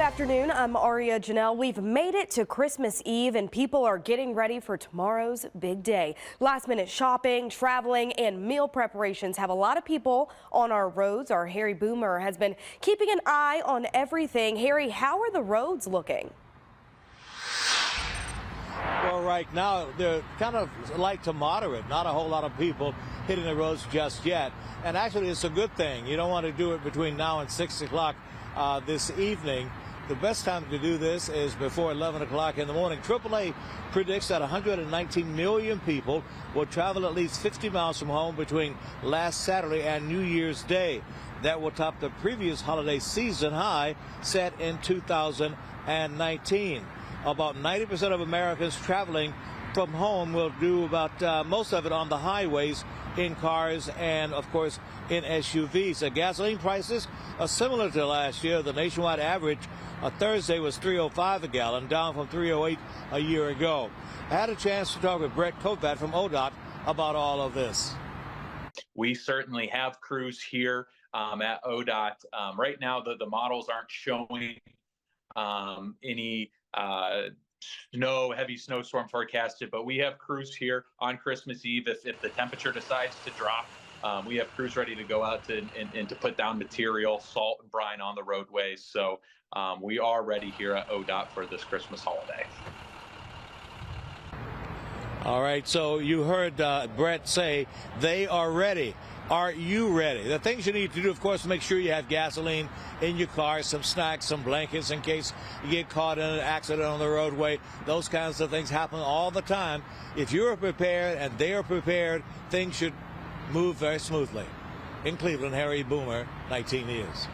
afternoon. I'm Aria Janelle. We've made it to Christmas Eve and people are getting ready for tomorrow's big day. Last minute shopping, traveling, and meal preparations have a lot of people on our roads. Our Harry Boomer has been keeping an eye on everything. Harry, how are the roads looking? Well, right now they're kind of light to moderate. Not a whole lot of people hitting the roads just yet. And actually, it's a good thing. You don't want to do it between now and 6 o'clock this evening. The best time to do this is before 11 o'clock in the morning. AAA predicts that 119 million people will travel at least 50 miles from home between last Saturday and New Year's Day. That will top the previous holiday season high set in 2019. About 90% of Americans traveling from home will do about most of it on the highways, in cars, and of course in SUVs. The gasoline prices are similar to last year. The nationwide average Thursday was $3.05 a gallon, down from $3.08 a year ago. I had a chance to talk with Brett Kovat from ODOT about all of this. We certainly have crews here at ODOT. Right now, the models aren't showing any heavy snowstorm forecasted, but we have crews here on Christmas Eve. If the temperature decides to drop, we have crews ready to go out and to put down material, salt and brine on the roadways. So we are ready here at ODOT for this Christmas holiday. All right, so you heard Brett say they are ready. Are you ready? The things you need to do, of course, make sure you have gasoline in your car, some snacks, some blankets in case you get caught in an accident on the roadway. Those kinds of things happen all the time. If you're prepared and they are prepared, things should move very smoothly. In Cleveland, Harry Boomer, 19 News.